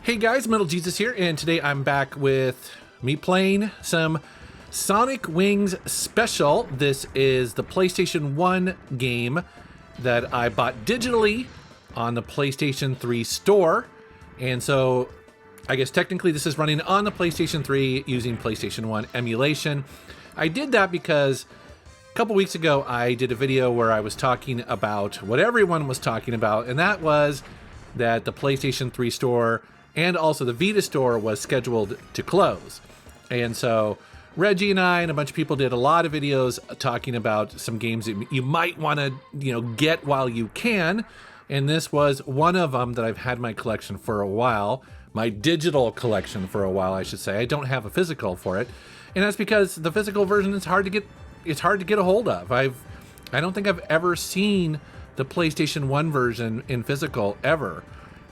Hey guys, Metal Jesus here, and today I'm back with me playing some Sonic Wings Special. This is the PlayStation 1 game that I bought digitally on the PlayStation 3 store. And so I guess technically this is running on the PlayStation 3 using PlayStation 1 emulation. I did that because a couple weeks ago I did a video where I was talking about what everyone was talking about, and that was that the PlayStation 3 store and also the Vita store was scheduled to close. And so Reggie and I and a bunch of people did a lot of videos talking about some games that you might want to, get while you can. And this was one of them that I've had in my collection for a while, my digital collection for a while, I should say. I don't have a physical for it. And that's because the physical version is hard to get a hold of. I don't think I've ever seen the PlayStation 1 version in physical ever.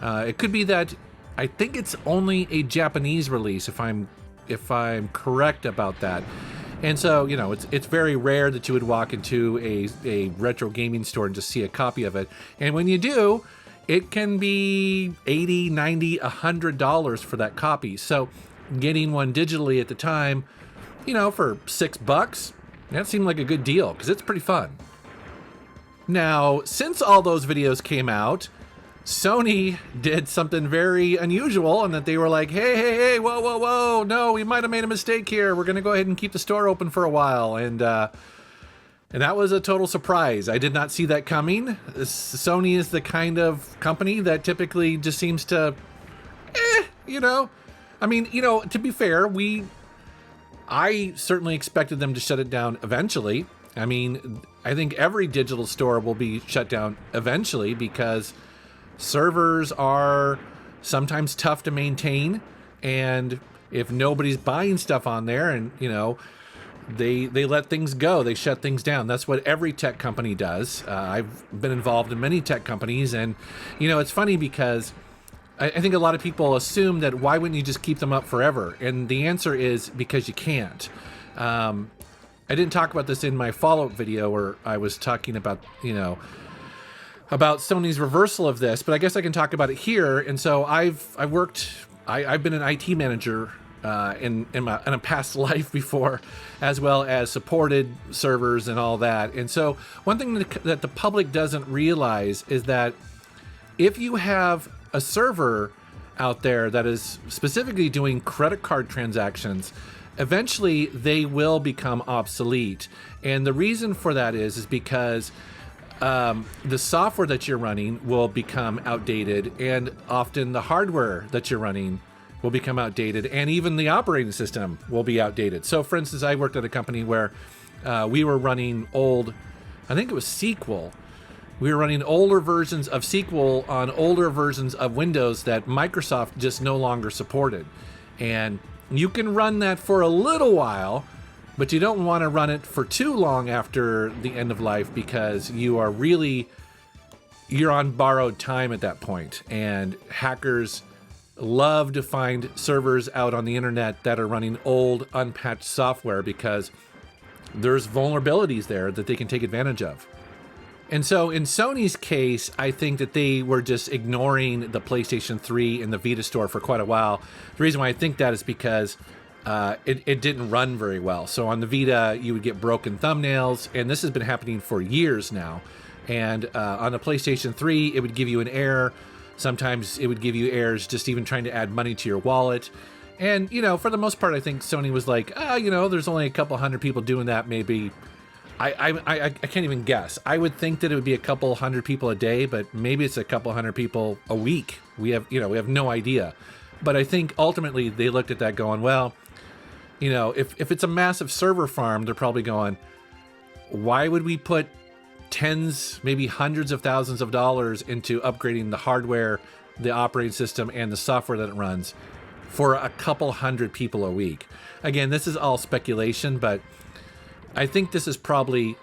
It could be that I think it's only a Japanese release, if I'm correct about that. And so, it's very rare that you would walk into a retro gaming store and just see a copy of it. And when you do, it can be $80, $90, $100 for that copy. So getting one digitally at the time, for $6, that seemed like a good deal because it's pretty fun. Now, since all those videos came out, Sony did something very unusual in that they were like, hey, whoa, no, we might have made a mistake here. We're going to go ahead and keep the store open for a while. And that was a total surprise. I did not see that coming. Sony is the kind of company that typically just seems to, to be fair, I certainly expected them to shut it down eventually. I mean, I think every digital store will be shut down eventually because servers are sometimes tough to maintain, and if nobody's buying stuff on there and they let things go, they shut things down. That's what every tech company does. I've been involved in many tech companies, and it's funny because I think a lot of people assume that why wouldn't you just keep them up forever, and the answer is because you can't. I didn't talk about this in my follow-up video where I was talking about about Sony's reversal of this, but I guess I can talk about it here. And so I've been an IT manager in a past life before, as well as supported servers and all that. And so one thing that the public doesn't realize is that if you have a server out there that is specifically doing credit card transactions, eventually they will become obsolete. And the reason for that is because the software that you're running will become outdated, and often the hardware that you're running will become outdated, and even the operating system will be outdated. So for instance, I worked at a company where we were running old, I think it was SQL. We were running older versions of SQL on older versions of Windows that Microsoft just no longer supported. And you can run that for a little while, but you don't want to run it for too long after the end of life because you're on borrowed time at that point. And hackers love to find servers out on the internet that are running old, unpatched software because there's vulnerabilities there that they can take advantage of. And so in Sony's case, I think that they were just ignoring the PlayStation 3 and the Vita store for quite a while. The reason why I think that is because it didn't run very well. So on the Vita, you would get broken thumbnails, and this has been happening for years now. And on the PlayStation 3, it would give you an error. Sometimes it would give you errors just even trying to add money to your wallet. And, for the most part, I think Sony was like, there's only a couple hundred people doing that, maybe. I can't even guess. I would think that it would be a couple hundred people a day, but maybe it's a couple hundred people a week. We have no idea. But I think ultimately they looked at that going, well, if it's a massive server farm, they're probably going, why would we put tens, maybe hundreds of thousands of dollars into upgrading the hardware, the operating system, and the software that it runs for a couple hundred people a week? Again, this is all speculation, but I think this is probably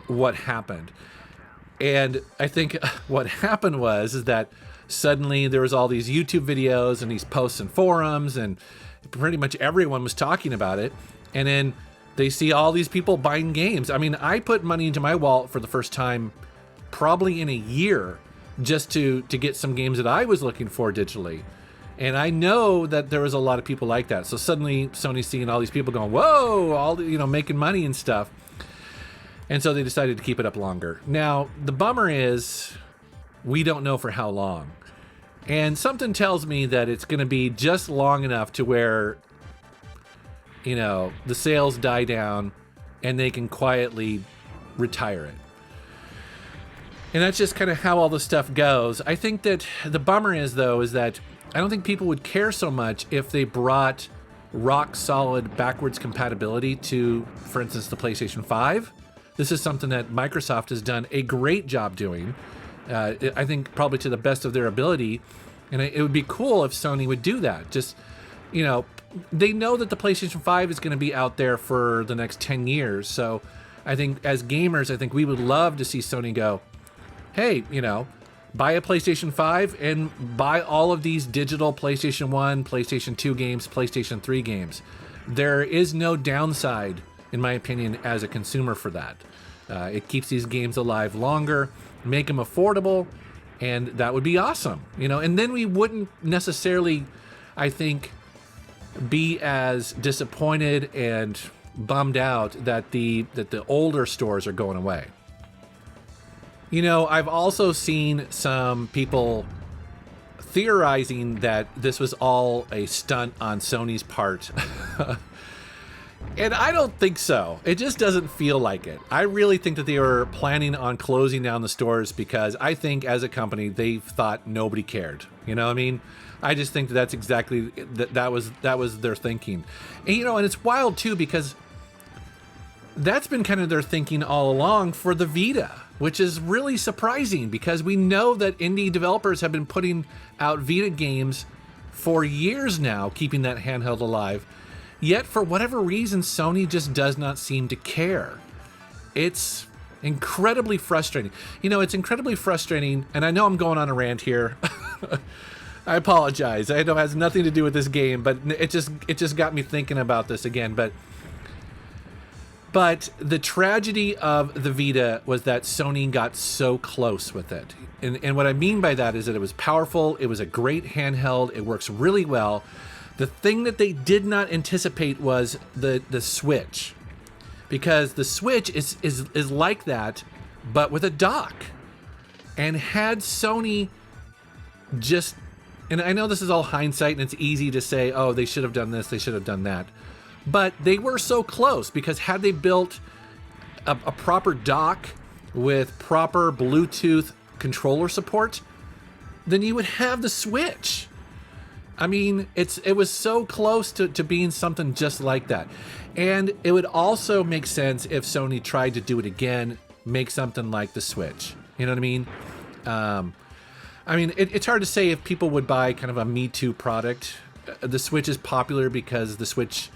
what happened. And I think what happened is that suddenly there was all these YouTube videos and these posts and forums, and pretty much everyone was talking about it. And then they see all these people buying games. I mean, I put money into my wallet for the first time probably in a year just to get some games that I was looking for digitally. And I know that there was a lot of people like that. So suddenly Sony's seeing all these people going, whoa, all making money and stuff. And so they decided to keep it up longer. Now, the bummer is we don't know for how long. And something tells me that it's going to be just long enough to where, the sales die down and they can quietly retire it. And that's just kind of how all this stuff goes. I think that the bummer is that I don't think people would care so much if they brought rock solid backwards compatibility to, for instance, the PlayStation 5. This is something that Microsoft has done a great job doing. I think probably to the best of their ability. And it would be cool if Sony would do that. Just, they know that the PlayStation 5 is going to be out there for the next 10 years. So I think as gamers, we would love to see Sony go, hey, buy a PlayStation 5 and buy all of these digital PlayStation 1, PlayStation 2 games, PlayStation 3 games. There is no downside, in my opinion, as a consumer for that. It keeps these games alive longer, make them affordable, and that would be awesome. And then we wouldn't necessarily, I think, be as disappointed and bummed out that the older stores are going away. I've also seen some people theorizing that this was all a stunt on Sony's part. And I don't think so. It just doesn't feel like it. I really think that they were planning on closing down the stores because I think as a company, they thought nobody cared. You know what I mean? I just think that's exactly, that was their thinking. And, and it's wild too, because that's been kind of their thinking all along for the Vita, which is really surprising because we know that indie developers have been putting out Vita games for years now, keeping that handheld alive. Yet, for whatever reason, Sony just does not seem to care. It's incredibly frustrating. It's incredibly frustrating, and I know I'm going on a rant here. I apologize. I know it has nothing to do with this game, but it just got me thinking about this again. But the tragedy of the Vita was that Sony got so close with it. And what I mean by that is that it was powerful, it was a great handheld, it works really well. The thing that they did not anticipate was the Switch. Because the Switch is like that, but with a dock. And had Sony just, and I know this is all hindsight and it's easy to say, oh, they should have done this, they should have done that. But they were so close because had they built a proper dock with proper Bluetooth controller support, then you would have the Switch. I mean, it was so close to being something just like that. And it would also make sense if Sony tried to do it again, make something like the Switch. You know what I mean? It's hard to say if people would buy kind of a Me Too product. The Switch is popular because the Switch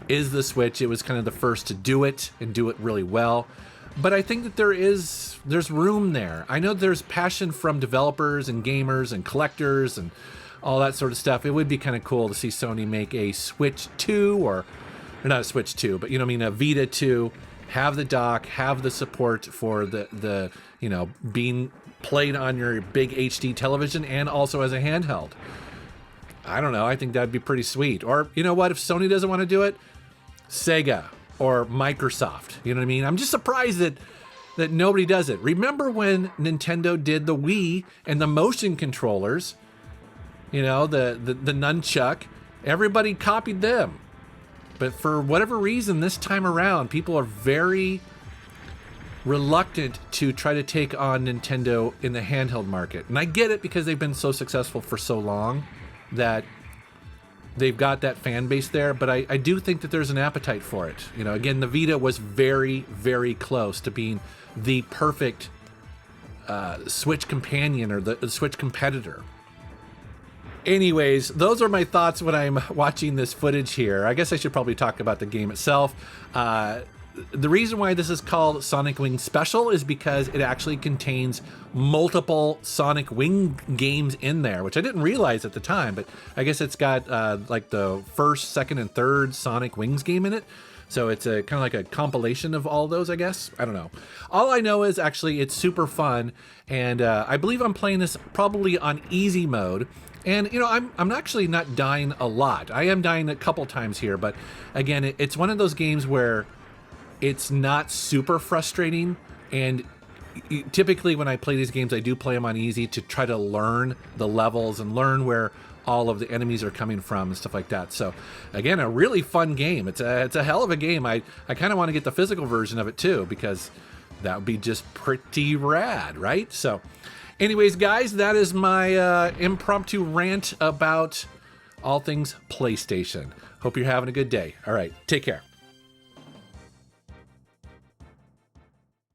is the Switch. It was kind of the first to do it and do it really well. But I think that there's room there. I know there's passion from developers and gamers and collectors and all that sort of stuff. It would be kind of cool to see Sony make a Switch 2 or not a Switch 2, but a Vita 2, have the dock, have the support for the being played on your big HD television and also as a handheld. I don't know. I think that'd be pretty sweet. Or you know what? If Sony doesn't want to do it, Sega or Microsoft. You know what I mean? I'm just surprised that nobody does it. Remember when Nintendo did the Wii and the motion controllers? The nunchuck, everybody copied them. But for whatever reason, this time around, people are very reluctant to try to take on Nintendo in the handheld market. And I get it because they've been so successful for so long that they've got that fan base there. But I do think that there's an appetite for it. Again, the Vita was very, very close to being the perfect Switch companion or the Switch competitor. Anyways, those are my thoughts when I'm watching this footage here. I guess I should probably talk about the game itself. The reason why this is called Sonic Wing Special is because it actually contains multiple Sonic Wing games in there, which I didn't realize at the time, but I guess it's got like the first, second, and third Sonic Wings game in it. So it's a kind of like a compilation of all those, I guess. I don't know. All I know is actually it's super fun, and I believe I'm playing this probably on easy mode. And, you know, I'm actually not dying a lot. I am dying a couple times here, but again, it's one of those games where it's not super frustrating. And typically when I play these games, I do play them on easy to try to learn the levels and learn where all of the enemies are coming from and stuff like that. So again, a really fun game. It's a hell of a game. I kind of want to get the physical version of it too, because that would be just pretty rad, right? So anyways, guys, that is my impromptu rant about all things PlayStation. Hope you're having a good day. All right, take care.